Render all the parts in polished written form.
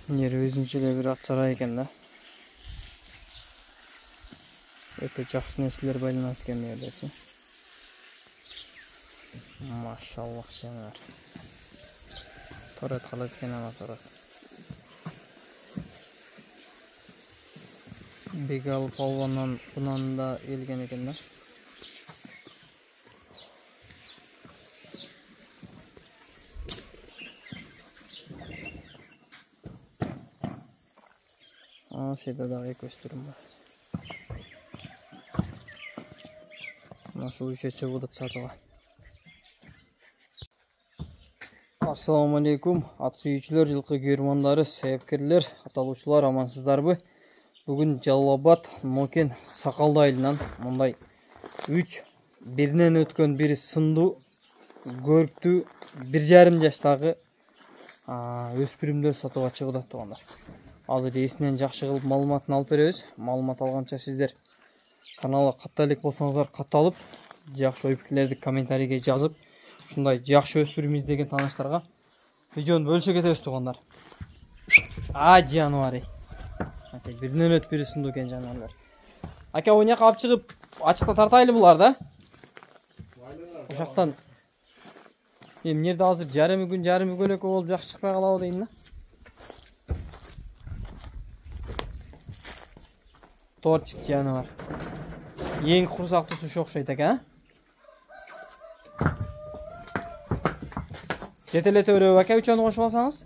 Yeri özünчө эле бир атсара экен да. Өтө жакшы нерселер байланат экен мендечи. Машаллах жанар. Торет калат экен ана торет. Бегал полвондан бунан да элген экен да. Şeyde daha ek gösterim var. Nasıl işe çıkıp da satılan. Assalamu alaikum. At suyucular, yılkı görmanları, sebepkerler, ataluşlar, amansızlar. Bugün Жалал-Абад, Нокен, Сақалды айылынан мұндай 3 бірінен өткен бірі сынды, көрікті 1,5 жаштағы өспірімдер сатуға шығыда туғандар. Азыр есінен жақшы қылып малыматын алып береміз. Малымат алғанша сіздер каналға қаттайлық болсаңыздар қатталып, жақшы ой-пікірлерді комментарийге жазып, шындай жақшы өспіріміз деген таныштарға видеоны бөліше кетеміз туғандар. Жануари. Бірінен өт бірі сынды екен жануарлар. Ака ойнақ алып шығып ашықта тартайлы бұлар да. Ошақтан нерді азыр жарымы көлек болып жақсы шықпай қалауы дейін да. Торчик жануар. Ең құрсақты су шоқшайды екен, жетелете өреу әке үшені қошып алсаңыз?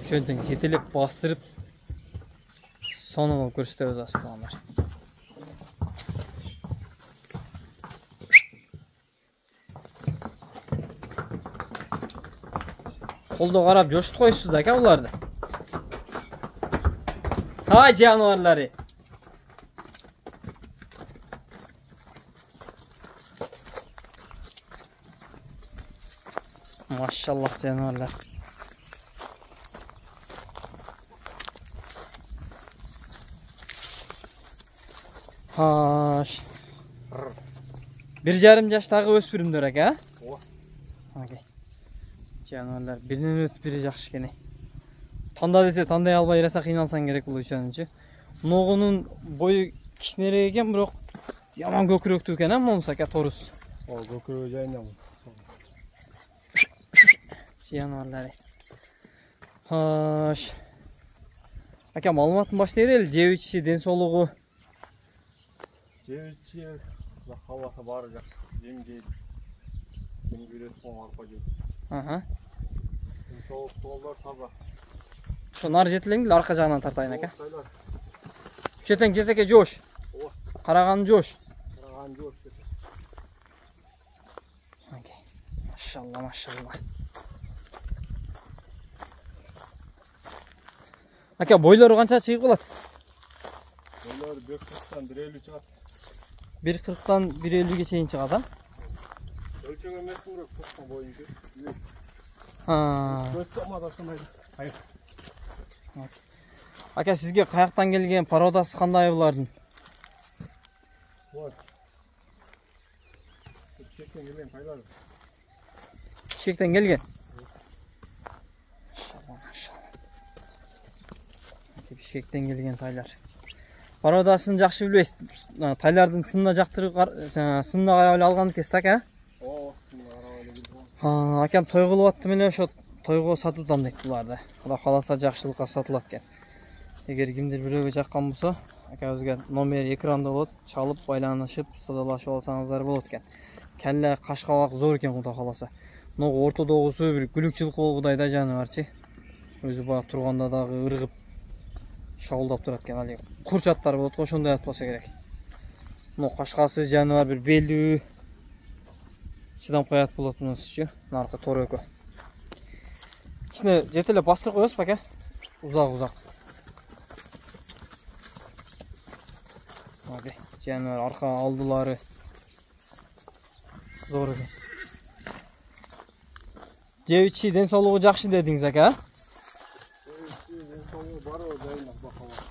Үшендің жетелеп бастырып, соны көрсетеміз астығандар. Қолды қарап жошыт қойсыз да ка оларды. Жануарлары. Машаллах жануарлар. Бір жарым жаштағы өспірімдер әке, жануарлар бірінен өтіп бірі жақшы кене. Танда десе тандай албай раса қиналсан керек бұл үшенінші. Ноғының бойы кішінерек екен, бірақ яман көкіректі екен, мұнысы әке торыс. Көкірек жайына бұл. Жануарлары. Әке малыматын баштайды әлі, жевичі ден солығы. Жевичі қауаты бары жақсы. Жем жейді. Жем көреді қоң арпа жейді. Соғып толдар таза. Şu nar жетілеңді арқа жағынан тартайын әке. Үшетен жетеке жош. Қараған жош. Қараған жош. Машалла, машалла. Әке, бойлары қанша шығып болады? Бойлары 140-тан 150 шығады. 140-тан 150-ге шейін шығады, Өлчең емесін көріп, қосқан бойыншы. Көтті омада шынайды. Әке, сізге қаяқтан келген пародасы қандай бұлардың? Шектен келген тайлар. Шектен келген? Шектен келген тайлар. Пародасын жақшы білбейсіз. Тайлардың сынына сынына қарабылы алғанды кесті, әке? Әкем той қылып атты мені шо тойға сатудан дейді бұларды. Құда қаласа жақшылыққа сатылады кен. Егер кімдер біреуге жаққан болса, әке өзге номер экранда болады, чалып, байланышып, содалашып алсаңыздар болады кен. Кәлі қашқалақ зор кен құда қаласа. Ноғы ортодоғысы бір күлікшілік олғыдайда жануарчы. Өзі баға тұрғанда дағы ұрғып шауылдап тұрады кен. Құршаттар болады, қошындай атпаса керек. Ноғы қашқасы жануар бір белді шыдам қаят болады мұнысы үші. Нарқы торы өкі. Кішіне жетелі бастыр қойыз ба ке? Ұзақ. Жануар арқа алдылары зор екен. Жевичи ден солығы жақшы дедіңіз әке? Ден солығы бар о, дайын бақалар.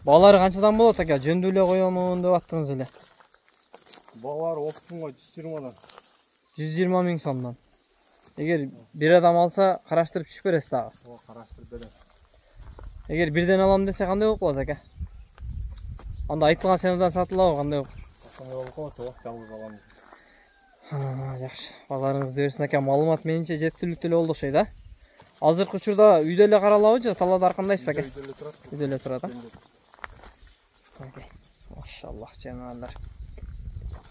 Балары қаншадан болады әке? Жөнділе қойамын деп аттыңыз еле. Bağlar opsunga 120'dan. 120 ming so'mdan. Eğer bir adam alsa qaraştırıp tushib berasiz dağı. O qarashtirib beradi. Eğer birden alam dese qanday bo'lib qoladi aka? Anda aytılgan senadan satıladi qanday bo'lib? Qanday bo'lib qolsa, жалгыз алам. Ha, yaxshi. Bazaringiz bersin aka. Ma'lumot menimcha жеткиликтүү болду o'xshaydi. Hozirgi uchurda uyda эле qaralabıcı, talada arqandaysiz aka? Uyda turadi. Uyda эле turadi. Okey. Maşallah canavarlar.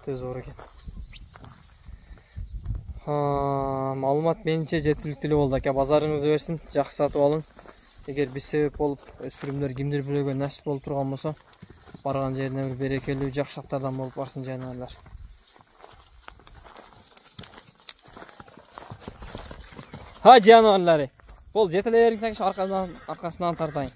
Tez zo'r ekan. Ha, ma'lumot menimcha жеткиликтүү болду aka. Bazaringizni bersin, yaxshi sotib olun. Eğer bir sebep olup öspürümler kimdir birovga nasip olup turgan bolsa, bargan жерине bir berekeli jakşaklardan bolup barsın canavarlar. Ha canavarları. Bol jeteleyering sen şu arkasından tartayın.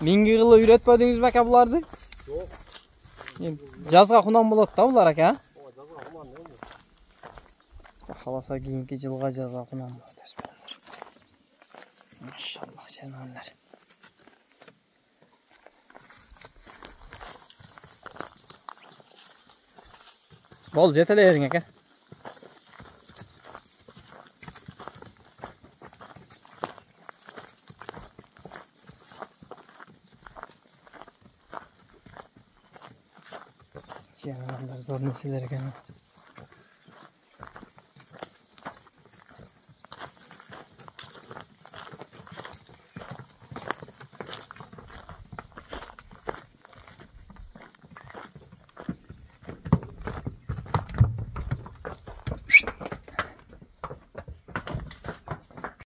Mingi yılı üretmediniz mi aka bulardı? Yok. Жазга кунан болот да булар ака. O жазга кунан не olur? Халаса кийинки жылга жазга кунан болот өспөрүмдөр. Машаллах жанарлар. Бол жетелериң ака. Canavarlar zor meseleler gene.